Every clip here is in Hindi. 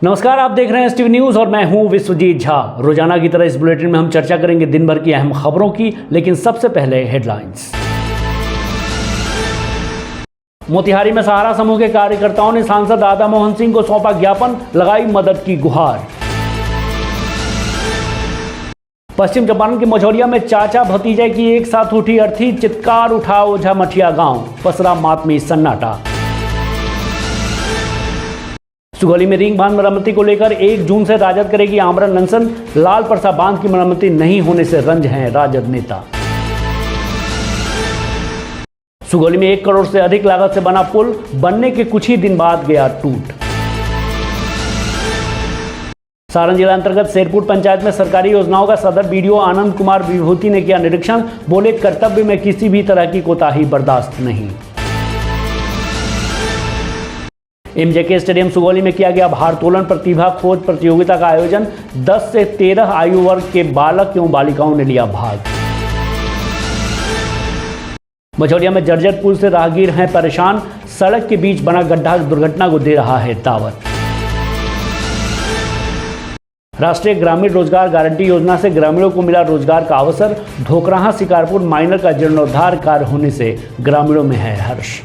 नमस्कार, आप देख रहे हैं एसटीवी न्यूज और मैं हूं विश्वजीत झा। रोजाना की तरह इस बुलेटिन में हम चर्चा करेंगे दिन भर की अहम खबरों की, लेकिन सबसे पहले हेडलाइंस। मोतिहारी में सहारा समूह के कार्यकर्ताओं ने सांसद राधा मोहन सिंह को सौंपा ज्ञापन, लगाई मदद की गुहार। पश्चिम चंपारण के मझौलिया में चाचा भतीजे की एक साथ उठी अर्थी, चित्कार उठा ओझा मठिया गांव, पसरा मातमी सन्नाटा। सुगौली में रिंग बांध मरम्मति को लेकर 1 जून से राजद करेगी आमरण अनशन, लाल परसा बांध की मरम्मति नहीं होने से रंज हैं राजद नेता। सुगौली में 1 करोड़ से अधिक लागत से बना पुल बनने के कुछ ही दिन बाद गया टूट। सारण जिला अंतर्गत शेरपुर पंचायत में सरकारी योजनाओं का सदर बीडीओ आनंद कुमार विभूति ने किया निरीक्षण, बोले कर्तव्य में किसी भी तरह की कोताही बर्दाश्त नहीं। एमजेके स्टेडियम सुगौली में किया गया भारोत्तोलन प्रतिभा खोज प्रतियोगिता का आयोजन, 10 से 13 आयु वर्ग के बालक एवं बालिकाओं ने लिया भाग। मझौलिया में जर्जर पुल से राहगीर हैं परेशान, सड़क के बीच बना गड्ढा दुर्घटना को दे रहा है दावत। राष्ट्रीय ग्रामीण रोजगार गारंटी योजना से ग्रामीणों को मिला रोजगार का अवसर, धोकराहा शिकारपुर माइनर का जीर्णोद्धार कार्य होने से ग्रामीणों में है हर्ष।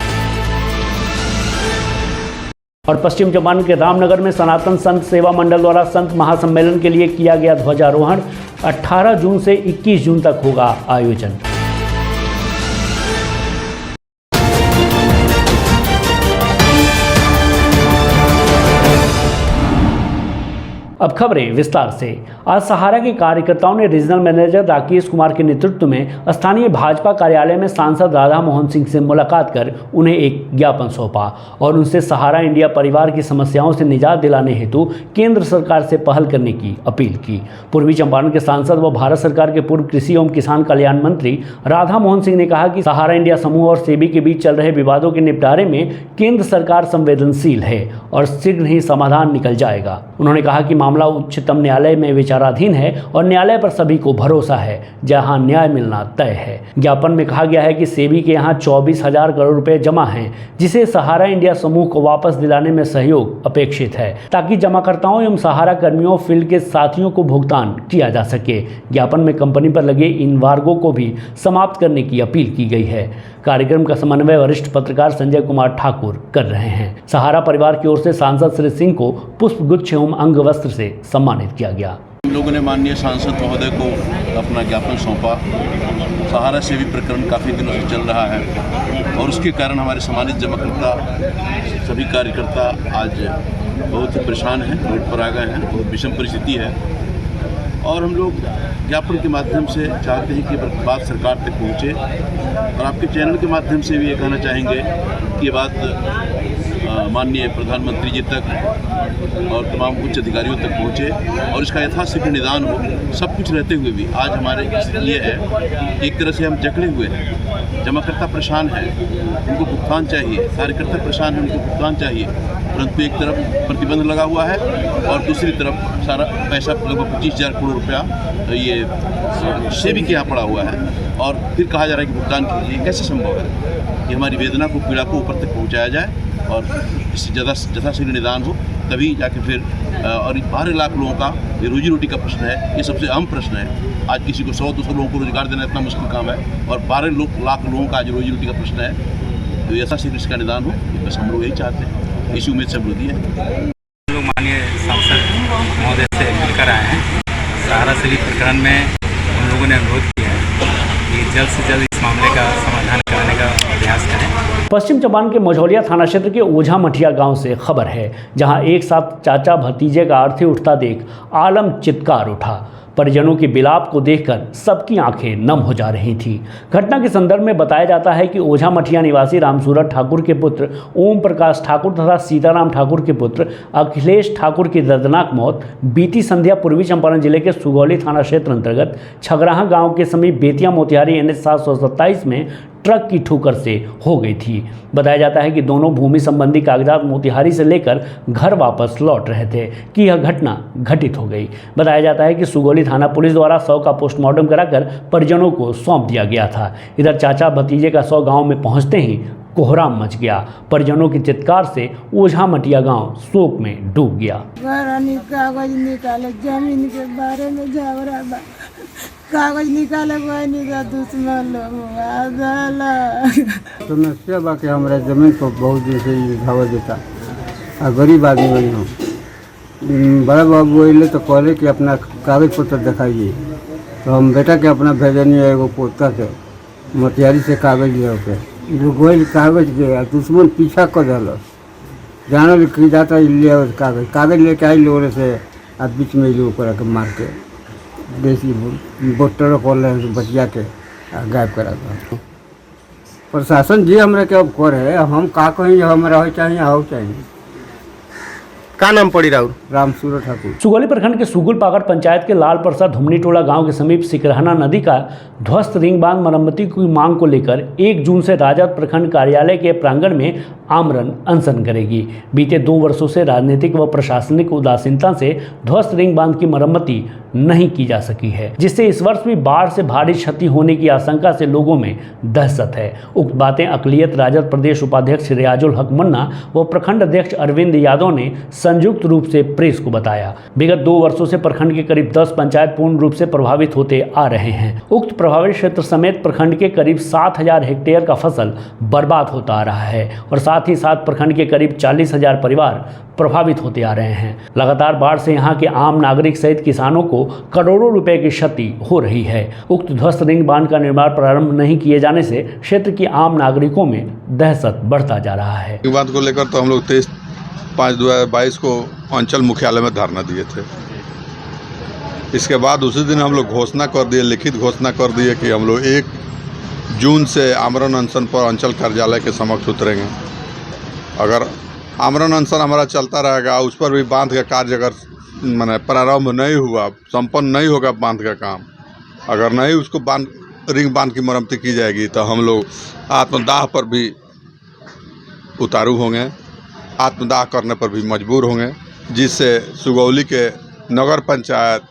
और पश्चिम चंपारण के रामनगर में सनातन संत सेवा मंडल द्वारा संत महासम्मेलन के लिए किया गया ध्वजारोहण, 18 जून से 21 जून तक होगा आयोजन। अब खबरें विस्तार से। आज सहारा के कार्यकर्ताओं ने रीजनल मैनेजर राकेश कुमार के नेतृत्व में स्थानीय भाजपा कार्यालय में सांसद राधा मोहन सिंह से मुलाकात कर उन्हें एक ज्ञापन सौंपा और उनसे सहारा इंडिया परिवार की समस्याओं से निजात दिलाने हेतु केंद्र सरकार से पहल करने की अपील की। पूर्वी चंपारण के सांसद व भारत सरकार के पूर्व कृषि एवं किसान कल्याण मंत्री राधा मोहन सिंह ने कहा कि सहारा इंडिया समूह और सेबी के बीच चल रहे विवादों के निपटारे में केंद्र सरकार संवेदनशील है और शीघ्र ही समाधान निकल जाएगा। उन्होंने कहा कि मामला उच्चतम न्यायालय में विचाराधीन है और न्यायालय पर सभी को भरोसा है, जहां न्याय मिलना तय है। ज्ञापन में कहा गया है कि सेबी के यहां 24,000 करोड़ रुपए जमा हैं, जिसे सहारा इंडिया समूह को वापस दिलाने में सहयोग अपेक्षित है, ताकि जमाकर्ताओं एवं सहारा कर्मियों फील्ड के साथियों को भुगतान किया जा सके। ज्ञापन में कंपनी पर लगे इन्वार्गो को भी समाप्त करने की अपील की गई है। कार्यक्रम का समन्वय वरिष्ठ पत्रकार संजय कुमार ठाकुर कर रहे हैं। सहारा परिवार की ओर से सांसद श्री सिंह को पुष्प गुच्छ एवं अंग वस्त्र से सम्मानित किया गया। हम लोगों ने माननीय सांसद महोदय को अपना ज्ञापन सौंपा। सहारा से भी प्रकरण काफ़ी दिनों से चल रहा है और उसके कारण हमारे सम्मानित जमाकर्ता सभी कार्यकर्ता आज बहुत ही परेशान हैं, रोड पर आ गए हैं। बहुत विषम परिस्थिति है और हम लोग ज्ञापन के माध्यम से चाहते हैं कि बात सरकार तक पहुँचे और आपके चैनल के माध्यम से भी ये कहना चाहेंगे कि ये बात माननीय प्रधानमंत्री जी तक और तमाम उच्च अधिकारियों तक पहुँचे और इसका यथाशीघ्र निदान हो। सब कुछ रहते हुए भी आज हमारे ये है, एक तरह से हम जकड़े हुए हैं। जमाकर्ता परेशान है, उनको भुगतान चाहिए, कार्यकर्ता परेशान है, उनको भुगतान चाहिए, परंतु एक तरफ प्रतिबंध लगा हुआ है और दूसरी तरफ सारा पैसा लगभग 25,000 करोड़ रुपया ये सेबी के यहाँ पड़ा हुआ है और फिर कहा जा रहा है कि भुगतान कीजिए। कैसे संभव है? ये हमारी वेदना को, पीड़ा को ऊपर तक पहुँचाया जाए और इससे यथाशीघ्र निदान हो, तभी जाके फिर और 12 लाख लोगों का ये रोजी रोटी का प्रश्न है, ये सबसे अहम प्रश्न है। आज किसी को 100-200 लोगों को रोजगार देना इतना मुश्किल काम है और 12 लाख लोगों का आज रोजी रोटी का प्रश्न है, तो यथाशीघ्र इसका निदान हो, बस हम लोग यही चाहते हैं। इसी उम्मीद से विरोधी है। लोग माननीय सांसद महोदय से मिलकर आए हैं। सहारा से भी प्रकरण में उन लोगों ने अनुरोध किया है कि जल्द से जल्द इस मामले का समाधान कराने का प्रयास करें। पश्चिम चंपारण के मझौलिया थाना क्षेत्र के ओझा मठिया गांव से खबर है, जहां एक साथ चाचा भतीजे का अर्थी उठता देख आलम चित्कार उठा। परिजनों के बिलाप को देखकर सबकी आंखें नम हो जा रही थीं। घटना के संदर्भ में बताया जाता है कि ओझा मठिया निवासी रामसूरत ठाकुर के पुत्र ओम प्रकाश ठाकुर तथा सीताराम ठाकुर के पुत्र अखिलेश ठाकुर की दर्दनाक मौत बीती संध्या पूर्वी चंपारण जिले के सुगौली थाना क्षेत्र अंतर्गत छगराहा गांव के समीप बेतिया मोतिहारी NH 727 में ट्रक की ठोकर से हो गई थी। बताया जाता है कि दोनों भूमि संबंधी कागजात मोतिहारी से लेकर घर वापस लौट रहे थे कि यह घटना घटित हो गई। बताया जाता है कि सुगौली थाना पुलिस द्वारा शव का पोस्टमार्टम कराकर परिजनों को सौंप दिया गया था। इधर चाचा भतीजे का शव गांव में पहुंचते ही कोहराम मच गया। परिजनों की चित्कार से ओझा मटिया गांव शोक में डूब गया। कागज निकाले, जमीन के बारे में झगड़ा बा, कागज निकाले दुश्मन लोग समस्या बा कि हमारा जमीन पर बहुत दिन से धावा देता और गरीब आदमी बनी हूँ। बड़ा बाबू अले तो कहले कि अपना कागज पत्र दिखाइए, तो हम बेटा के अपना भेजनी एगो पोता के मोतिहारी से कागज ले के गोल कागज गया, दुश्मन पीछा कर दिल, जानल कि जाता ले कागज लेके आई लोग से आ बीच में लोग करा के मार के देसी बोटर खोल रहे बचिया के गायब करा था। प्रशासन जी हमारे के अब करे, हम का कहीं हमारा हो चाहिए हो चाहिए। का नाम पड़ी राहुल? रामसूरत ठाकुर। सुगौली प्रखंड के सुगुल पाकर पंचायत के लाल परसा धुमनी टोला गांव के समीप सिकरहना नदी का ध्वस्त रिंग बांध मरम्मती की मांग को लेकर 1 जून से राजद प्रखंड कार्यालय के प्रांगण में आमरण अनशन करेगी। बीते 2 वर्षों से राजनीतिक व प्रशासनिक उदासीनता से ध्वस्त रिंग बांध की मरम्मती नहीं की जा सकी है, जिससे इस वर्ष भी बाढ़ से भारी क्षति होने की आशंका से लोगों में दहशत है। उक्त बातें अकलियत राजद प्रदेश उपाध्यक्ष रियाजुल हक मन्ना व प्रखंड अध्यक्ष अरविंद यादव ने संयुक्त रूप से प्रेस को बताया। विगत 2 वर्षों से प्रखंड के करीब 10 पंचायत पूर्ण रूप से प्रभावित होते आ रहे हैं। उक्त प्रभावित क्षेत्र समेत प्रखंड के करीब 7,000 हेक्टेयर का फसल बर्बाद होता आ रहा है और साथ ही साथ प्रखंड के करीब 40,000 परिवार प्रभावित होते आ रहे हैं। लगातार बाढ़ से यहाँ के आम नागरिक सहित किसानों को करोड़ों रुपए की क्षति हो रही है। उक्त ध्वस्त रिंग बांध का निर्माण प्रारंभ नहीं किए जाने से क्षेत्र के आम नागरिकों में दहशत बढ़ता जा रहा है। इस बात को लेकर तो हम लोग 23/5/2022 को अंचल मुख्यालय में धरना दिए थे। इसके बाद उसी दिन हम लोग घोषणा कर दिए, लिखित घोषणा कर दिए कि हम लोग 1 जून से आमरण अनशन पर अंचल कार्यालय के समक्ष उतरेंगे। अगर आमरण अनशन हमारा चलता रहेगा, उस पर भी बांध का कार्य अगर माने प्रारंभ नहीं हुआ, संपन्न नहीं होगा बांध का काम, अगर नहीं उसको रिंग बांध की मरम्मती की जाएगी तो हम लोग आत्मदाह पर भी उतारू होंगे, आत्मदाह करने पर भी मजबूर होंगे, जिससे सुगौली के नगर पंचायत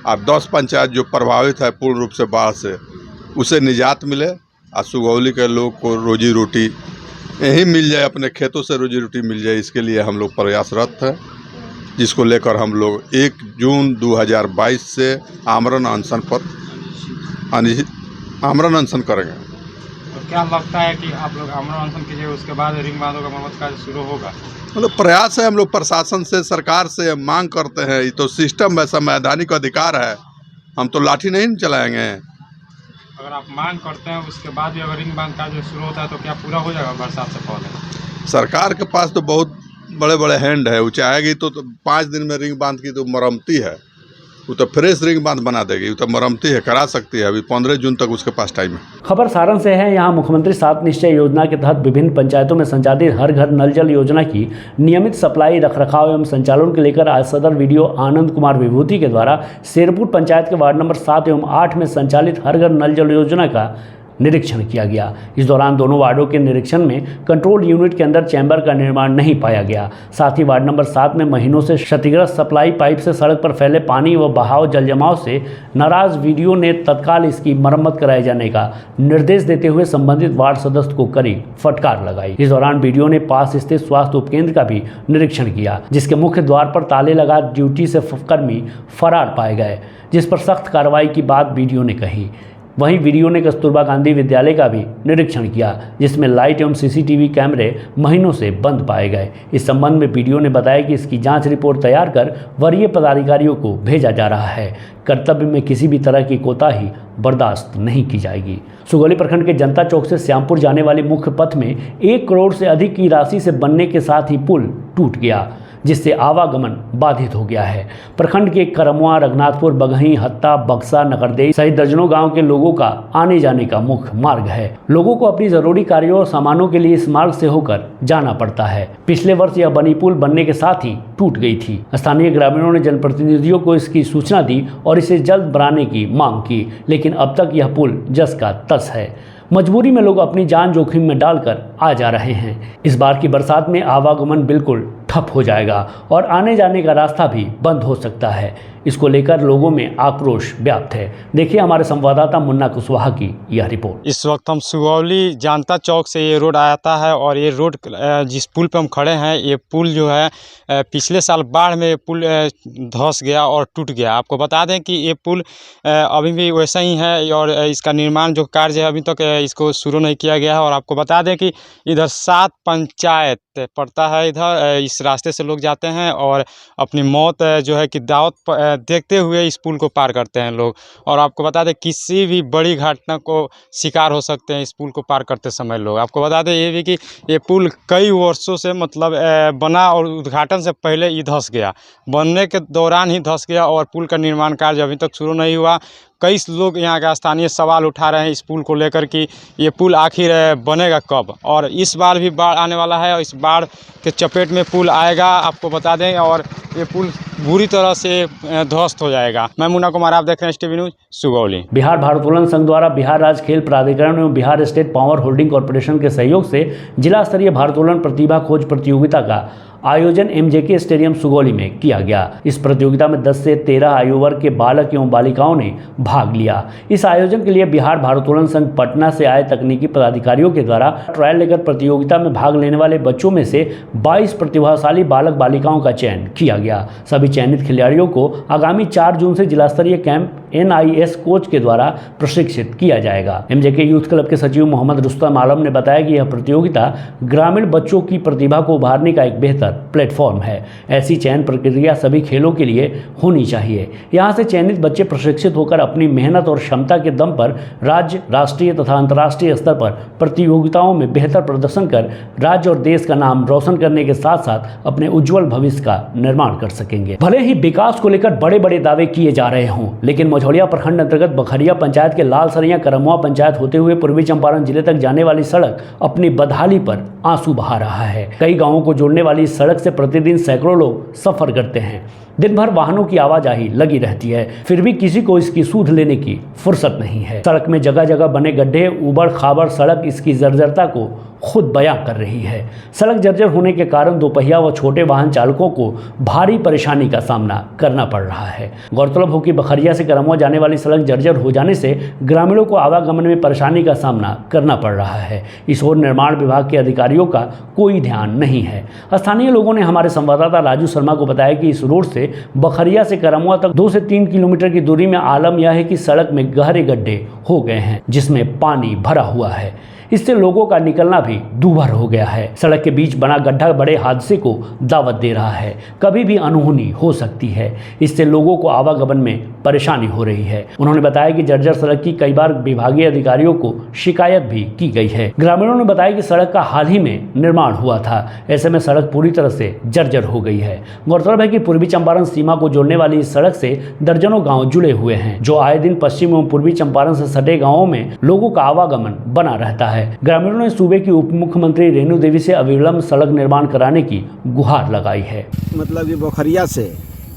और 10 पंचायत जो प्रभावित है पूर्ण रूप से बाढ़ से, उसे निजात मिले और सुगौली के लोग को रोजी रोटी यही मिल जाए, अपने खेतों से रोजी रोटी मिल जाए। इसके लिए हम लोग प्रयासरत हैं, जिसको लेकर हम लोग 1 जून 2022 से आमरण अनशन करेंगे। तो क्या लगता है कि आप लोग आमरण अनशन कीजिए, उसके बाद रिंग बांधों का मरम्मत कार्य शुरू होगा? मतलब प्रयास है, हम लोग प्रशासन से, सरकार से मांग करते हैं। ये तो सिस्टम है, संवैधानिक अधिकार है, हम तो लाठी नहीं चलाएंगे। अगर आप मांग करते हैं उसके बाद भी अगर रिंग बांध कार्य शुरू होता है तो क्या पूरा हो जाएगा बरसात से पहले? सरकार के पास तो बहुत बड़े बड़े हैंड है, वो चाहेगी तो 5 दिन में रिंग बांध की तो मरम्मती है, वो तो फ्रेश रिंग बांध बना देगी, वो तो मरम्मती है, करा सकती है। अभी 15 जून तक उसके पास टाइम है। खबर सारण से है। यहाँ मुख्यमंत्री 7 निश्चय योजना के तहत विभिन्न पंचायतों में संचालित हर घर नल जल योजना की नियमित सप्लाई, रखरखाव एवं संचालन को लेकर आज सदर वीडियो आनंद कुमार विभूति के द्वारा शेरपुर पंचायत के वार्ड नंबर 7 एवं 8 में संचालित हर घर नल जल योजना का निरीक्षण किया गया। इस दौरान दोनों वार्डों के निरीक्षण में कंट्रोल यूनिट के अंदर चैम्बर का निर्माण नहीं पाया गया। साथ ही वार्ड नंबर 7 में महीनों से क्षतिग्रस्त सप्लाई पाइप से सड़क पर फैले पानी व बहाव जल जमाव से नाराज वीडियो ने तत्काल इसकी मरम्मत कराए जाने का निर्देश देते हुए संबंधित वार्ड सदस्य को कड़ी फटकार लगाई। इस दौरान वीडियो ने पास स्थित स्वास्थ्य उपकेंद्र का भी निरीक्षण किया, जिसके मुख्य द्वार पर ताले लगा ड्यूटी से कर्मी फरार पाए गए, जिस पर सख्त कार्रवाई की बात वीडियो ने कही। वहीं वीडियो ने कस्तूरबा गांधी विद्यालय का भी निरीक्षण किया, जिसमें लाइट एवं सीसीटीवी कैमरे महीनों से बंद पाए गए। इस संबंध में वीडियो ने बताया कि इसकी जांच रिपोर्ट तैयार कर वरीय पदाधिकारियों को भेजा जा रहा है। कर्तव्य में किसी भी तरह की कोताही बर्दाश्त नहीं की जाएगी। सुगौली प्रखंड के जनता चौक से श्यामपुर जाने वाले मुख्य पथ में 1 करोड़ से अधिक की राशि से बनने के साथ ही पुल टूट गया, जिससे आवागमन बाधित हो गया है। प्रखंड के करमुआ, रघुनाथपुर, बगही, हत्ता, बक्सा, नगरदेई सहित दर्जनों गांव के लोगों का आने जाने का मुख्य मार्ग है। लोगों को अपनी जरूरी कार्यों और सामानों के लिए इस मार्ग से होकर जाना पड़ता है। पिछले वर्ष यह बनी पुल बनने के साथ ही टूट गई थी। स्थानीय ग्रामीणों ने जनप्रतिनिधियों को इसकी सूचना दी और इसे जल्द बनाने की मांग की, लेकिन अब तक यह पुल जस का तस है। मजबूरी में लोग अपनी जान जोखिम में डालकर आ जा रहे हैं। इस बार की बरसात में आवागमन बिल्कुल ठप हो जाएगा और आने जाने का रास्ता भी बंद हो सकता है। इसको लेकर लोगों में आक्रोश व्याप्त है। देखिए हमारे संवाददाता मुन्ना कुशवाहा की यह रिपोर्ट। इस वक्त हम सुगौली जानता चौक से ये रोड आता है और ये रोड जिस पुल पे हम खड़े हैं, ये पुल जो है पिछले साल बाढ़ में पुल धंस गया और टूट गया। आपको बता दें कि ये पुल अभी भी वैसा ही है और इसका निर्माण जो कार्य है अभी तक इसको शुरू नहीं किया गया है। और आपको बता दें कि इधर 7 पंचायत पड़ता है, इधर इस रास्ते से लोग जाते हैं और अपनी मौत जो है कि दावत देखते हुए इस पुल को पार करते हैं लोग। और आपको बता दें किसी भी बड़ी घटना को शिकार हो सकते हैं इस पुल को पार करते समय लोग। आपको बता दें ये भी कि ये पुल कई वर्षों से मतलब बना और उद्घाटन से पहले ही धंस गया, बनने के दौरान ही धंस गया और पुल का निर्माण कार्य अभी तक शुरू नहीं हुआ। कई लोग यहाँ का स्थानीय सवाल उठा रहे हैं इस पुल को लेकर कि ये पुल आखिर बनेगा कब। और इस बार भी बाढ़ आने वाला है और इस बाढ़ के चपेट में पुल आएगा, आपको बता दें, और ये पुल बुरी तरह से ध्वस्त हो जाएगा। मैं मुन्ना कुमार, आप देख रहे हैं STV न्यूज़ सुगौली। बिहार भारोत्तोलन संघ द्वारा बिहार राज्य खेल प्राधिकरण एवं Bihar state power holding corporation के सहयोग से जिला स्तरीय भारोत्तोलन प्रतिभा खोज प्रतियोगिता का आयोजन MJK स्टेडियम सुगौली में किया गया। इस प्रतियोगिता में 10 से 13 आयु वर्ग के बालक एवं बालिकाओं ने भाग लिया। इस आयोजन के लिए बिहार भारोत्तोलन संघ पटना से आए तकनीकी पदाधिकारियों के द्वारा ट्रायल लेकर प्रतियोगिता में भाग लेने वाले बच्चों में से 22 प्रतिभाशाली बालक बालिकाओं का चयन किया गया। सभी चयनित खिलाड़ियों को आगामी 4 जून से जिला स्तरीय कैंप NIS कोच के द्वारा प्रशिक्षित किया जाएगा। MJK यूथ क्लब के सचिव मोहम्मद रुस्तम आलम ने बताया कि यह प्रतियोगिता ग्रामीण बच्चों की प्रतिभा को उभारने का एक बेहतर प्लेटफॉर्म है। ऐसी चयन प्रक्रिया सभी खेलों के लिए होनी चाहिए। यहां से चयनित बच्चे प्रशिक्षित होकर अपनी मेहनत और क्षमता के दम पर राज्य, राष्ट्रीय तथा अंतर्राष्ट्रीय स्तर पर प्रतियोगिताओं में बेहतर प्रदर्शन कर राज्य और देश का नाम रोशन करने के साथ साथ अपने उज्जवल भविष्य का निर्माण कर सकेंगे। भले ही विकास को लेकर बड़े बड़े दावे किए जा रहे हों, लेकिन मझौलिया प्रखंड अंतर्गत बखरिया पंचायत के लालसरिया करमुआ पंचायत होते हुए पूर्वी चंपारण जिले तक जाने वाली सड़क अपनी बदहाली पर आंसू बहा रहा है। कई गांवों को जोड़ने वाली सड़क से प्रतिदिन सैकड़ों लोग सफर करते हैं। दिन भर वाहनों की आवाजाही लगी रहती है, फिर भी किसी को इसकी सूध लेने की फुर्सत नहीं है। सड़क में जगह जगह बने गड्ढे, उबड़ खाबड़ सड़क इसकी जर्जरता को खुद बयां कर रही है। सड़क जर्जर होने के कारण दोपहिया व छोटे वाहन चालकों को भारी परेशानी का सामना करना पड़ रहा है। गौरतलब हो कि बखरिया से करमुआ जाने वाली सड़क जर्जर हो जाने से ग्रामीणों को आवागमन में परेशानी का सामना करना पड़ रहा है। इस ओर निर्माण विभाग के अधिकारियों का कोई ध्यान नहीं है। स्थानीय लोगों ने हमारे संवाददाता राजू शर्मा को बताया कि इस रोड से बखरिया से करमुआ तक 2 से 3 किलोमीटर की दूरी में आलम यह है कि सड़क में गहरे गड्ढे हो गए हैं जिसमें पानी भरा हुआ है। इससे लोगों का निकलना भी दूभर हो गया है। सड़क के बीच बना गड्ढा बड़े हादसे को दावत दे रहा है, कभी भी अनहोनी हो सकती है। इससे लोगों को आवागमन में परेशानी हो रही है। उन्होंने बताया कि जर्जर सड़क की कई बार विभागीय अधिकारियों को शिकायत भी की गई है। ग्रामीणों ने बताया कि सड़क का हाल ही में निर्माण हुआ था, ऐसे में सड़क पूरी तरह से जर्जर हो गई है। गौरतलब है कि पूर्वी चंपारण सीमा को जोड़ने वाली इस सड़क से दर्जनों गाँव जुड़े हुए हैं, जो आए दिन पश्चिम एवं पूर्वी चंपारण से सटे गाँवों में लोगों का आवागमन बना रहता है। ग्रामीणों ने सूबे की उप मुख्यमंत्री रेणु देवी से अविलंब सड़क निर्माण कराने की गुहार लगाई है। मतलब कि बखरिया से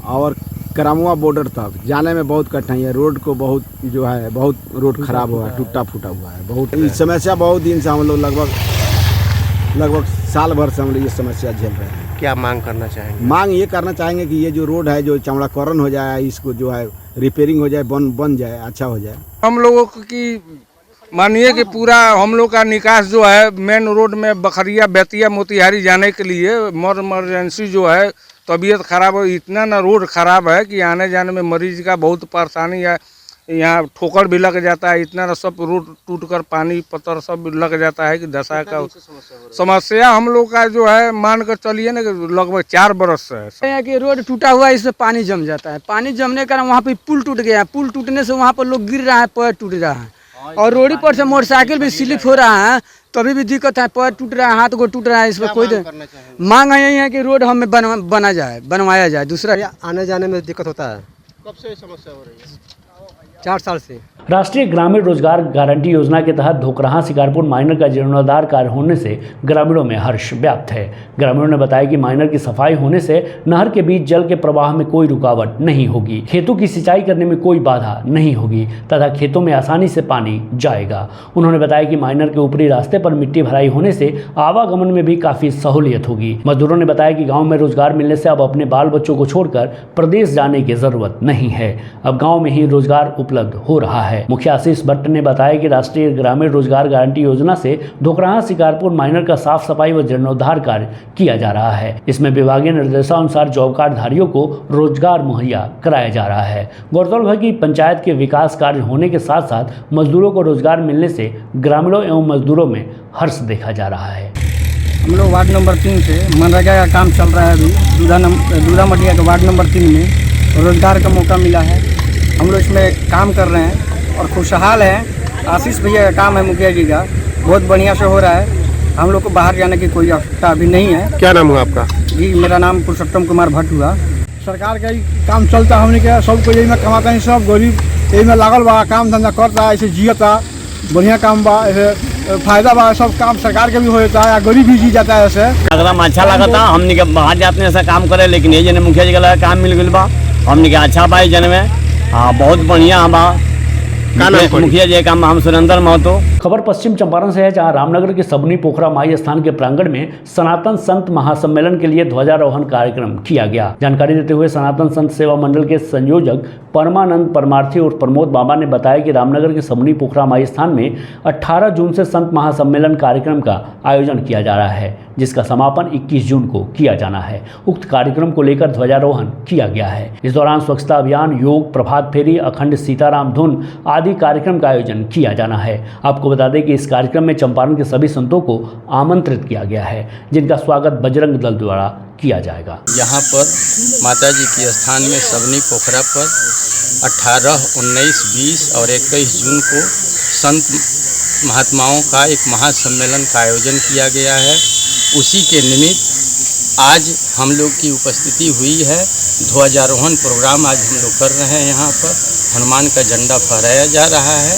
और करमुआ बॉर्डर तक जाने में बहुत कठिनाई है। रोड को बहुत जो है बहुत रोड खराब हुआ है, टूटा फूटा हुआ है। बहुत इस समस्या बहुत दिन से हम लोग लगभग साल भर से हम लोग ये समस्या झेल रहे हैं। क्या मांग करना चाहेंगे? मांग ये करना चाहेंगे कि ये जो रोड है जो चौड़ाकरण हो जाए, इसको जो है रिपेयरिंग हो जाए, बन जाए, अच्छा हो जाए। हम लोगों की मानिए कि पूरा हम लोग का निकास जो है मेन रोड में बखरिया बेतिया मोतिहारी जाने के लिए इमरजेंसी जो है तबीयत खराब है, इतना ना रोड खराब है कि आने जाने में मरीज का बहुत परेशानी है। यहाँ ठोकर भी लग जाता है, इतना ना सब रोड टूटकर पानी पत्थर सब लग जाता है कि दशा का समस्या हम लोग का जो है मान कर चलिए ना लगभग 4 बरस से यहाँ की रोड टूटा हुआ है, इसमें पानी जम जाता है। पानी जमने के कारण वहाँ पे पुल टूट गया है। पुल टूटने से वहाँ पर लोग गिर रहा है, पैर टूट रहा है और रोडी पर से मोटरसाइकिल भी स्लिप हो रहा है, तभी भी दिक्कत है, पैर टूट रहा है, हाथ को टूट रहा है। इसमें कोई मांग है यही है कि रोड हमें बनवाया जाए। दूसरा आने जाने में दिक्कत होता है। कब से समस्या हो रही है? 4 साल से। राष्ट्रीय ग्रामीण रोजगार गारंटी योजना के तहत धोकराहा शिकारपुर माइनर का जीर्णोद्धार कार्य होने से ग्रामीणों में हर्ष व्याप्त है। ग्रामीणों ने बताया कि माइनर की सफाई होने से नहर के बीच जल के प्रवाह में कोई रुकावट नहीं होगी, खेतों की सिंचाई करने में कोई बाधा नहीं होगी तथा खेतों में आसानी से पानी जाएगा। उन्होंने बताया कि माइनर के ऊपरी रास्ते पर मिट्टी भराई होने से आवागमन में भी काफी सहूलियत होगी। मजदूरों ने बताया कि गाँव में रोजगार मिलने से अब अपने बाल बच्चों को छोड़कर प्रदेश जाने की जरूरत नहीं है, अब गाँव में ही रोजगार उपलब्ध हो रहा है। मुखिया आशीष भट्ट ने बताया कि राष्ट्रीय ग्रामीण रोजगार गारंटी योजना से धोकराहा शिकारपुर माइनर का साफ सफाई व जीर्णोद्धार कार्य किया जा रहा है। इसमें विभागीय निर्देशानुसार जॉब कार्ड धारियों को रोजगार मुहैया कराया जा रहा है। गौरतलब है कि पंचायत के विकास कार्य होने के साथ साथ मजदूरों को रोजगार मिलने से ग्रामीणों एवं मजदूरों में हर्ष देखा जा रहा है। हम लोग वार्ड नंबर 3 से मनरेगा का काम चल रहा है अभी दूधा मटिया के वार्ड नंबर 3 में रोजगार का मौका मिला है। हम लोग इसमें काम कर रहे हैं और खुशहाल है। आशीष भैया का काम है, मुखिया जी का, बहुत बढ़िया से हो रहा है। हम लोग को बाहर जाने की कोई आवश्यकता अभी नहीं है। क्या नाम हुआ आपका? जी मेरा नाम पुरुषोत्तम कुमार भट्ट हुआ। सरकार का ही काम चलता, हमने क्या सबको यही में कमाता है, सब गरीब यही में लागल बा, काम धंधा करता, ऐसे जियता, बढ़िया काम बा, ऐसे फायदा बा, सब काम सरकार के भी हो जाता है, गरीब भी जी जाता है। ऐसे एकदम अच्छा लगा था। हमने के बाहर जाते ऐसा काम करे, लेकिन ये जन मुखिया जी का काम मिल गई बा, हमने के अच्छा बा जन में। हाँ बहुत बढ़िया बा। मुखिया जी का नाम सुरेंद्र महतो। खबर पश्चिम चंपारण से है, जहां रामनगर के सबनी पोखरा माई स्थान के प्रांगण में सनातन संत महासम्मेलन के लिए ध्वजारोहण कार्यक्रम किया गया। जानकारी देते हुए सनातन संत सेवा मंडल के संयोजक परमानंद परमार्थी और प्रमोद बाबा ने बताया कि रामनगर के सबनी पोखरा माई स्थान में 18 जून से संत महासम्मेलन कार्यक्रम का आयोजन किया जा रहा है, जिसका समापन 21 जून को किया जाना है। उक्त कार्यक्रम को लेकर ध्वजारोहण किया गया है। इस दौरान स्वच्छता अभियान, योग, प्रभात फेरी, अखंड सीताराम धुन आदि कार्यक्रम का आयोजन किया जाना है। आपको बता दें कि इस कार्यक्रम में चंपारण के सभी संतों को आमंत्रित किया गया है, जिनका स्वागत बजरंग दल द्वारा किया जाएगा। यहाँ पर माता जी के स्थान में सबनी पोखरा पर 18, 19, 20 और 21 जून को संत महात्माओं का एक महासम्मेलन का आयोजन किया गया है। उसी के निमित्त आज हम लोग की उपस्थिति हुई है। ध्वजारोहण प्रोग्राम आज हम लोग कर रहे हैं। यहाँ पर हनुमान का झंडा फहराया जा रहा है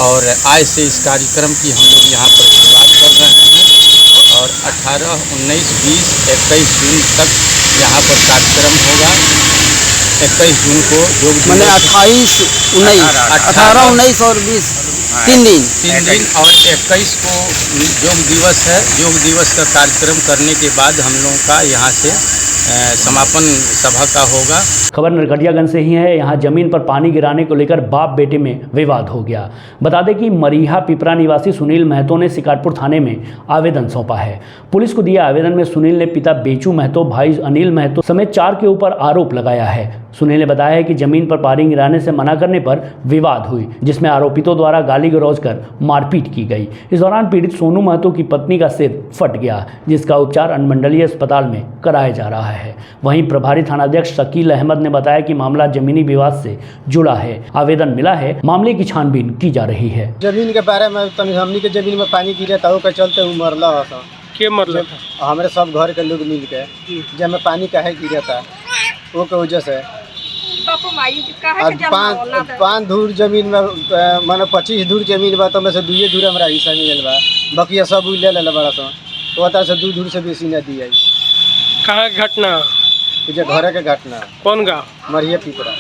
और आज से इस कार्यक्रम की हम लोग यहाँ पर शुरुआत कर रहे हैं और 18, 19, 20, 21 जून तक यहाँ पर कार्यक्रम होगा। 21 जून को योग मैंने 18, 19 और 20 तीन दिन और 21 को योग दिवस है। योग दिवस का कार्यक्रम करने के बाद हम लोगों का यहाँ से समापन सभा का होगा। खबर नरकटियागंज से ही है। यहाँ जमीन पर पानी गिराने को लेकर बाप बेटे में विवाद हो गया। बता दें कि मरीहा पिपरा निवासी सुनील महतो ने शिकारपुर थाने में आवेदन सौंपा है। पुलिस को दिए आवेदन में सुनील ने पिता बेचू महतो, भाई अनिल महतो समेत 4 के ऊपर आरोप लगाया है। सुनील ने बताया है कि जमीन पर पानी गिराने से मना करने पर विवाद हुई, जिसमें आरोपितों द्वारा गाली गलौज कर मारपीट की गई। इस दौरान पीड़ित सोनू महतो की पत्नी का सिर फट गया, जिसका उपचार अनुमंडलीय अस्पताल में कराया जा रहा है। वहीं प्रभारी थानाध्यक्ष शकील अहमद ने बताया कि मामला जमीनी विवाद से जुड़ा है। आवेदन मिला है, मामले की छानबीन की जा रही है। जमीन के बारे में हमनी के जमीन में पानी गिरे तो के चलते मरला के मतलब हमारे सब घर के लोग मिल के जब में पानी काहे गिरा था वो के वजह से 5 धूर जमीन में माने 25 धूर जमीन बा तो में से 2 धूर हमारा हिस्सा मिलल बा, बाकी सब ले ले बड़ा सा तो बता से 2 धूर से बेसी न दिया। कहाँ के घटना? जे घरे के घटना। कौन गाँव? मरिया पिपरा।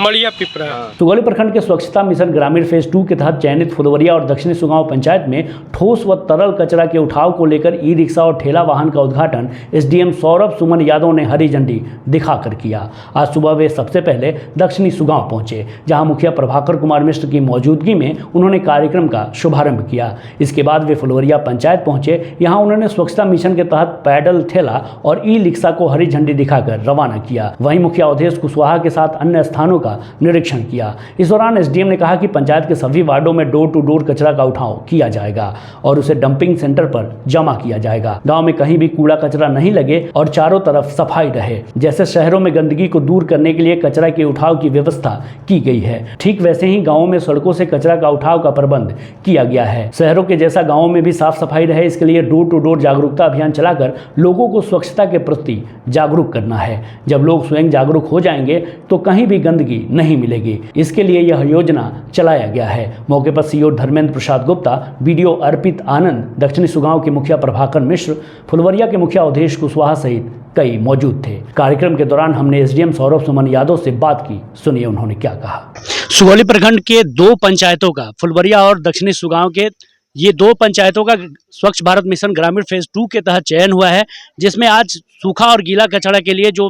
मड़िया पिपरा। सुगौली प्रखंड के स्वच्छता मिशन ग्रामीण फेज 2 के तहत चयनित फुलवरिया और दक्षिणी सुगांव पंचायत में ठोस व तरल कचरा के उठाव को लेकर ई रिक्शा और ठेला वाहन का उद्घाटन एसडीएम सौरभ सुमन यादव ने हरी झंडी दिखाकर किया। आज सुबह वे सबसे पहले दक्षिणी सुगांव पहुंचे, जहां मुखिया प्रभाकर कुमार मिश्र की मौजूदगी में उन्होंने कार्यक्रम का शुभारंभ किया। इसके बाद वे फुलवरिया पंचायत पहुंचे। यहाँ उन्होंने स्वच्छता मिशन के तहत पैडल ठेला और ई रिक्शा को हरी झंडी दिखाकर रवाना किया। वहीं मुखिया अवधेश कुशवाहा के साथ अन्य स्थानों का निरीक्षण किया। इस दौरान एसडीएम ने कहा कि पंचायत के सभी वार्डों में डोर टू डोर कचरा का उठाव किया जाएगा और उसे डंपिंग सेंटर पर जमा किया जाएगा। गांव में कहीं भी कूड़ा कचरा नहीं लगे और चारों तरफ सफाई रहे। जैसे शहरों में गंदगी को दूर करने के लिए कचरा के उठाव की व्यवस्था की गई है, ठीक वैसे ही गाँवों में सड़कों से कचरा का उठाव का प्रबंध किया गया है। शहरों के जैसा गाँवों में भी साफ सफाई रहे, इसके लिए डोर टू डोर जागरूकता अभियान चलाकर लोगों को स्वच्छता के प्रति जागरूक करना है। जब लोग स्वयं जागरूक हो जाएंगे तो कहीं भी गंदगी मौजूदगी नहीं मिलेगी। इसके लिए यह योजना चलाया गया है। मौके पर सीओ धर्मेंद्र प्रसाद गुप्ता, बीडीओ अर्पित आनंद, दक्षिणी सुगांव के मुखिया प्रभाकर मिश्र, फुलवरिया के मुखिया अवधेश कुशवाहा सहित कई मौजूद थे। कार्यक्रम के दौरान हमने एसडीएम सौरभ सुमन यादव से बात की। सुनिए उन्होंने क्या कहा। सुगौली प्रखंड के 2 पंचायतों का, फुलवरिया और दक्षिणी सुगांव के ये 2 पंचायतों का स्वच्छ भारत मिशन ग्रामीण फेज 2 के तहत चयन हुआ है, जिसमें आज सूखा और गीला कचरा के लिए जो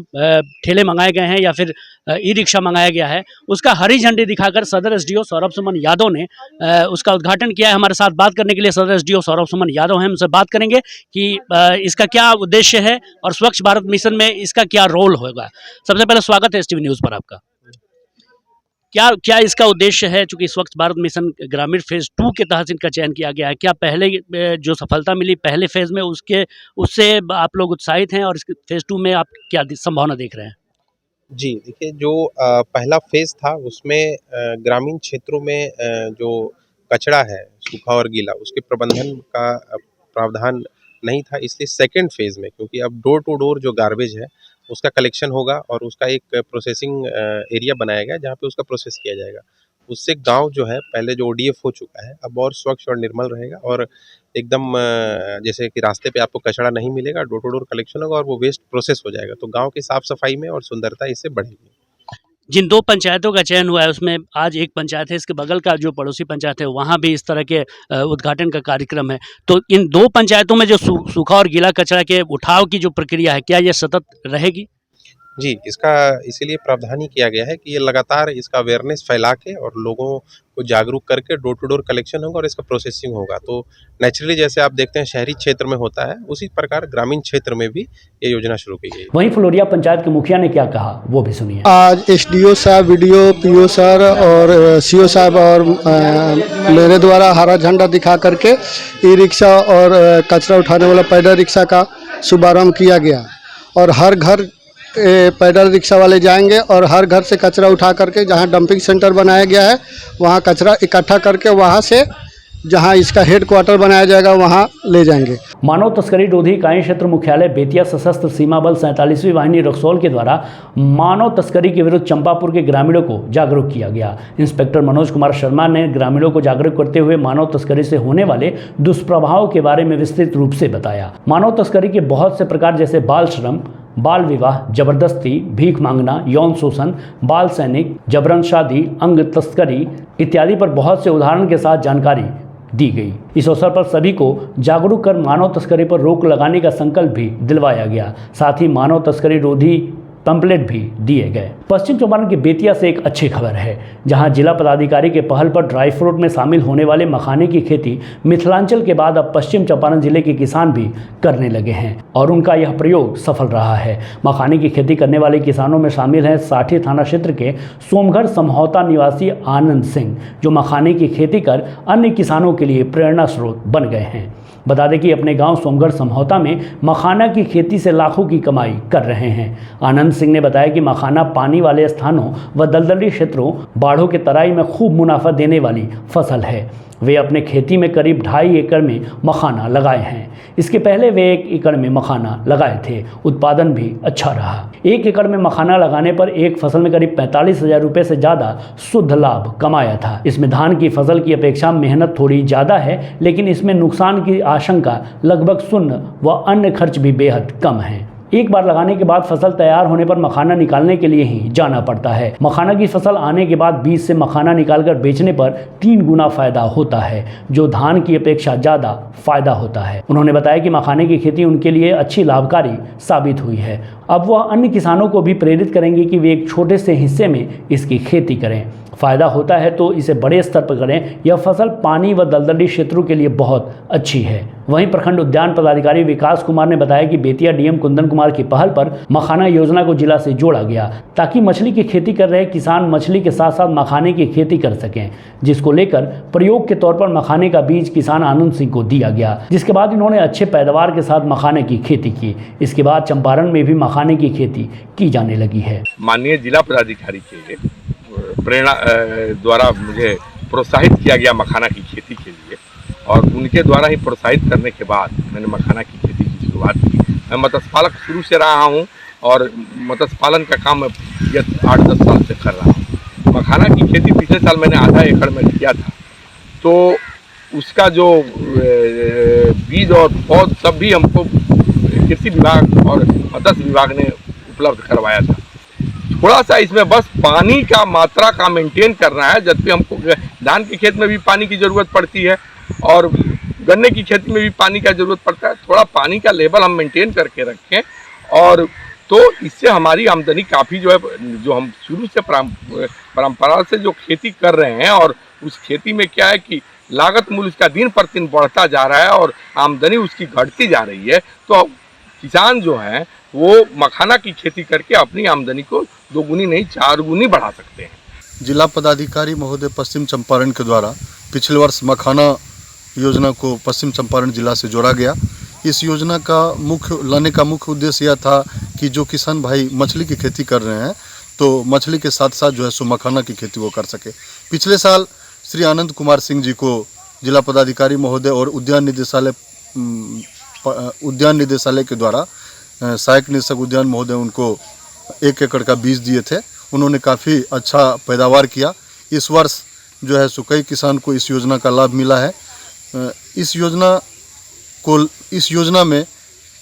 ठेले मंगाए गए हैं या फिर ई रिक्शा मंगाया गया है, उसका हरी झंडी दिखाकर सदर एसडीओ सौरभ सुमन यादव ने उसका उद्घाटन किया है। हमारे साथ बात करने के लिए सदर एसडीओ सौरभ सुमन यादव हैं। हमसे बात करेंगे कि इसका क्या उद्देश्य है और स्वच्छ भारत मिशन में इसका क्या रोल होगा। सबसे पहले स्वागत है एसटीवी न्यूज़ पर आपका। क्या इसका उद्देश्य है? चूंकि स्वच्छ भारत मिशन ग्रामीण फेज 2 के तहत इनका चयन किया गया है, क्या पहले जो सफलता मिली पहले फेज में उससे आप लोग उत्साहित हैं और इस फेज 2 में आप क्या संभावना देख रहे हैं? जी, देखिए जो पहला फेज़ था उसमें ग्रामीण क्षेत्रों में जो कचरा है सूखा और गीला उसके प्रबंधन का प्रावधान नहीं था, इसलिए सेकंड फेज़ में, क्योंकि अब डोर टू डोर जो गार्बेज है उसका कलेक्शन होगा और उसका एक प्रोसेसिंग एरिया बनाया गया जहाँ पे उसका प्रोसेस किया जाएगा। उससे गांव जो है पहले जो ओडीएफ हो चुका है अब और स्वच्छ और निर्मल रहेगा और एकदम जैसे कि रास्ते पे आपको कचरा नहीं मिलेगा, डोर टू डोर कलेक्शन होगा और वो वेस्ट प्रोसेस हो जाएगा, तो गांव की साफ सफाई में और सुंदरता इससे बढ़ेगी। जिन 2 पंचायतों का चयन हुआ है उसमें आज एक पंचायत है, इसके बगल का जो पड़ोसी पंचायत है वहाँ भी इस तरह के उद्घाटन का कार्यक्रम है। तो इन 2 पंचायतों में जो सूखा और गीला कचरा के उठाव की जो प्रक्रिया है, क्या ये सतत रहेगी? जी, इसका इसीलिए प्रावधान ही किया गया है कि ये लगातार इसका अवेयरनेस फैला के और लोगों को जागरूक करके डोर टू डोर कलेक्शन होगा और इसका प्रोसेसिंग होगा। तो नेचुरली जैसे आप देखते हैं शहरी क्षेत्र में होता है, उसी प्रकार ग्रामीण क्षेत्र में भी ये योजना शुरू की गई। वहीं फुलवरिया पंचायत के मुखिया ने क्या कहा वो भी सुनिए। आज एसडीओ साहब, वीडियो पीओ सर और सीओ साहब और मेरे द्वारा हरा झंडा दिखा करके ई रिक्शा और कचरा उठाने वाला पैदल रिक्शा का शुभारम्भ किया गया और हर घर पैदल रिक्शा वाले जाएंगे और हर घर से कचरा उठा करके जहां डंपिंग सेंटर बनाया गया है वहां कचरा इकट्ठा करके वहां से जहां इसका हेडक्वार्टर बनाया जाएगा वहां ले जाएंगे। मानव तस्करी रोधी इकाई क्षेत्र मुख्यालय बेतिया सशस्त्र सीमा बल 47वीं वाहिनी रक्सौल के द्वारा मानव तस्करी के विरुद्ध चंपापुर के ग्रामीणों को जागरूक किया गया। इंस्पेक्टर मनोज कुमार शर्मा ने ग्रामीणों को जागरूक करते हुए मानव तस्करी से होने वाले दुष्प्रभाव के बारे में विस्तृत रूप से बताया। मानव तस्करी के बहुत से प्रकार जैसे बाल श्रम, बाल विवाह, जबरदस्ती, भीख मांगना, यौन शोषण, बाल सैनिक, जबरन शादी, अंग तस्करी इत्यादि पर बहुत से उदाहरण के साथ जानकारी दी गई। इस अवसर पर सभी को जागरूक कर मानव तस्करी पर रोक लगाने का संकल्प भी दिलवाया गया। साथ ही मानव तस्करी रोधी पंपलेट भी दिए गए। पश्चिम चंपारण के बेतिया से एक अच्छी खबर है, जहां जिला पदाधिकारी के पहल पर ड्राई फ्रूट में शामिल होने वाले मखाने की खेती मिथिलांचल के बाद अब पश्चिम चंपारण जिले के किसान भी करने लगे हैं और उनका यह प्रयोग सफल रहा है। मखाने की खेती करने वाले किसानों में शामिल हैं साठी थाना क्षेत्र के सोमगढ़ समहौता निवासी आनंद सिंह, जो मखाने की खेती कर अन्य किसानों के लिए प्रेरणा स्रोत बन गए हैं। बता दें कि अपने गांव सोमगढ़ समहौता में मखाना की खेती से लाखों की कमाई कर रहे हैं। आनंद सिंह ने बताया कि मखाना पानी वाले स्थानों व दलदली क्षेत्रों, बाढ़ों के तराई में खूब मुनाफा देने वाली फसल है। वे अपने खेती में करीब 2.5 एकड़ में मखाना लगाए हैं। इसके पहले वे 1 एकड़ में मखाना लगाए थे। उत्पादन भी अच्छा रहा। 1 एकड़ में मखाना लगाने पर एक फसल में करीब 45,000 रुपये से ज़्यादा शुद्ध लाभ कमाया था। इसमें धान की फसल की अपेक्षा मेहनत थोड़ी ज़्यादा है, लेकिन इसमें नुकसान की आशंका लगभग शून्य व अन्य खर्च भी बेहद कम है। एक बार लगाने के बाद फसल तैयार होने पर मखाना निकालने के लिए ही जाना पड़ता है। मखाना की फसल आने के बाद बीज से मखाना निकालकर बेचने पर 3 गुना फायदा होता है, जो धान की अपेक्षा ज़्यादा फायदा होता है। उन्होंने बताया कि मखाने की खेती उनके लिए अच्छी लाभकारी साबित हुई है। अब वह अन्य किसानों को भी प्रेरित करेंगे कि वे एक छोटे से हिस्से में इसकी खेती करें। फ़ायदा होता है तो इसे बड़े स्तर पर करें। यह फसल पानी व दलदली क्षेत्रों के लिए बहुत अच्छी है। वहीं प्रखंड उद्यान पदाधिकारी विकास कुमार ने बताया कि बेतिया डीएम कुंदन कुमार की पहल पर मखाना योजना को जिला से जोड़ा गया, ताकि मछली की खेती कर रहे किसान मछली के साथ साथ मखाने की खेती कर सकें, जिसको लेकर प्रयोग के तौर पर मखाने का बीज किसान आनंद सिंह को दिया गया, जिसके बाद इन्होंने अच्छे पैदावार के साथ मखाने की खेती की। इसके बाद चंपारण में भी मखाने की खेती की जाने लगी है। माननीय जिला पदाधिकारी के प्रेरणा द्वारा मुझे प्रोत्साहित किया गया मखाना की खेती के लिए, और उनके द्वारा ही प्रोत्साहित करने के बाद मैंने मखाना की खेती की शुरुआत की। मैं मत्स्य पालक शुरू से रहा हूँ और मत्स्य पालन का काम मैं 8-10 साल से कर रहा हूँ। मखाना की खेती पिछले साल मैंने आधा एकड़ में किया था, तो उसका जो बीज और पौध सब भी हमको कृषि विभाग और मत्स्य विभाग ने उपलब्ध करवाया था। थोड़ा सा इसमें बस पानी का मात्रा का मेंटेन करना है, जबकि हमको धान की खेत में भी पानी की ज़रूरत पड़ती है और गन्ने की खेती में भी पानी का ज़रूरत पड़ता है। थोड़ा पानी का लेवल हम मेंटेन करके रखें, और तो इससे हमारी आमदनी काफ़ी जो है, जो हम शुरू से परंपरा से जो खेती कर रहे हैं, और उस खेती में क्या है कि लागत मूल्य उसका दिन पर दिन बढ़ता जा रहा है और आमदनी उसकी घटती जा रही है। तो किसान जो है वो मखाना की खेती करके अपनी आमदनी को 2 गुनी नहीं 4 गुनी बढ़ा सकते हैं। जिला पदाधिकारी महोदय पश्चिम चंपारण के द्वारा पिछले वर्ष मखाना योजना को पश्चिम चंपारण जिला से जोड़ा गया। इस योजना का लाने का मुख्य उद्देश्य यह था कि जो किसान भाई मछली की खेती कर रहे हैं तो मछली के साथ साथ जो है सो मखाना की खेती वो कर सके। पिछले साल श्री आनंद कुमार सिंह जी को जिला पदाधिकारी महोदय और उद्यान निदेशालय के द्वारा सहायक निदेशक उद्यान महोदय उनको 1 एकड़ का बीज दिए थे। उन्होंने काफ़ी अच्छा पैदावार किया। इस वर्ष जो है सो कई किसान को इस योजना का लाभ मिला है। इस योजना में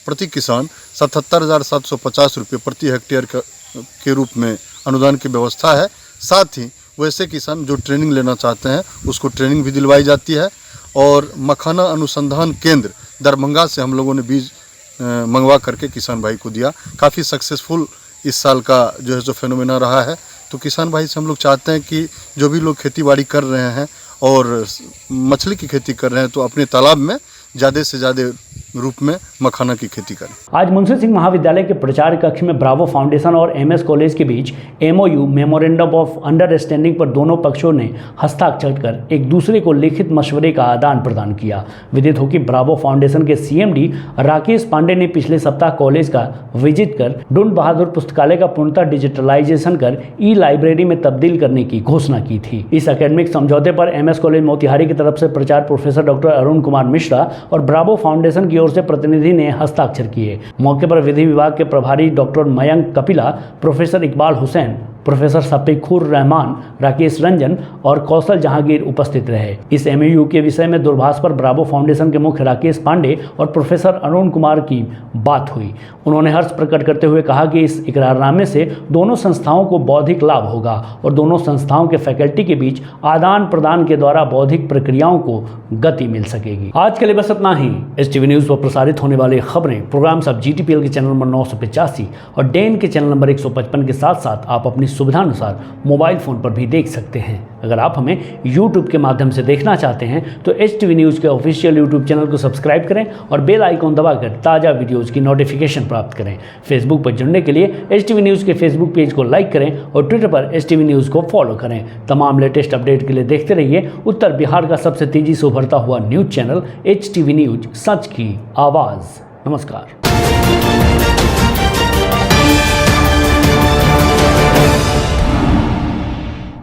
प्रति किसान 77,750 रुपये प्रति हेक्टेयर के रूप में अनुदान की व्यवस्था है। साथ ही वैसे किसान जो ट्रेनिंग लेना चाहते हैं उसको ट्रेनिंग भी दिलवाई जाती है। और मखाना अनुसंधान केंद्र दरभंगा से हम लोगों ने बीज मंगवा करके किसान भाई को दिया। काफ़ी सक्सेसफुल इस साल का जो है जो फेनोमेना रहा है। तो किसान भाई से हम लोग चाहते हैं कि जो भी लोग खेती बाड़ी कर रहे हैं और मछली की खेती कर रहे हैं तो अपने तालाब में ज़्यादा से ज़्यादा रूप में मखाना की खेती करें। आज मुंशी सिंह महाविद्यालय के प्रचार कक्ष में ब्रावो फाउंडेशन और एमएस कॉलेज के बीच MOU मेमोरेंडम ऑफ अंडरस्टैंडिंग पर दोनों पक्षों ने हस्ताक्षर कर एक दूसरे को लिखित मशवरे का आदान प्रदान किया। विदित हो कि ब्रावो फाउंडेशन के CMD राकेश पांडे ने पिछले सप्ताह कॉलेज का विजिट कर डून बहादुर पुस्तकालय का पूर्णतः डिजिटलाइजेशन कर ई-लाइब्रेरी में तब्दील करने की घोषणा की थी। इस एकेडमिक समझौते पर MS कॉलेज मोतिहारी की तरफ से प्राचार्य प्रोफेसर डॉक्टर अरुण कुमार मिश्रा और ब्रावो फाउंडेशन की ओर से प्रतिनिधि ने हस्ताक्षर किए। मौके पर विधि विभाग के प्रभारी doctor Mayank Kapila, professor Iqbal Hussain, professor Shafiqur Rahman, Rakesh Ranjan और कौशल जहांगीर उपस्थित रहे। इस MOU के विषय में दूरभाष पर ब्रावो फाउंडेशन के मुख्य राकेश पांडे और प्रोफेसर अरुण कुमार की बात हुई। उन्होंने हर्ष प्रकट करते हुए कहा कि इस इकरारनामे से दोनों संस्थाओं को बौद्धिक लाभ होगा और दोनों संस्थाओं के फैकल्टी के बीच आदान प्रदान के द्वारा बौद्धिक प्रक्रियाओं को गति मिल सकेगी। आज के लिए बस इतना ही। STV न्यूज़ पर प्रसारित होने वाले खबरें प्रोग्राम्स अब GTPL के चैनल नंबर 985 और डेन के चैनल नंबर 155 के साथ साथ आप अपनी सुविधानुसार मोबाइल फ़ोन पर भी देख सकते हैं। अगर आप हमें YouTube के माध्यम से देखना चाहते हैं तो STV न्यूज़ के ऑफिशियल YouTube चैनल को सब्सक्राइब करें और बेल आइकॉन दबाकर ताज़ा वीडियोज़ की नोटिफिकेशन प्राप्त करें। फेसबुक पर जुड़ने के लिए STV न्यूज़ के फेसबुक पेज को लाइक करें और ट्विटर पर STV न्यूज़ को फॉलो करें। तमाम लेटेस्ट अपडेट के लिए देखते रहिए उत्तर बिहार का सबसे तेज़ी से उभरता हुआ न्यूज़ चैनल HTV न्यूज़, सच की आवाज़। नमस्कार।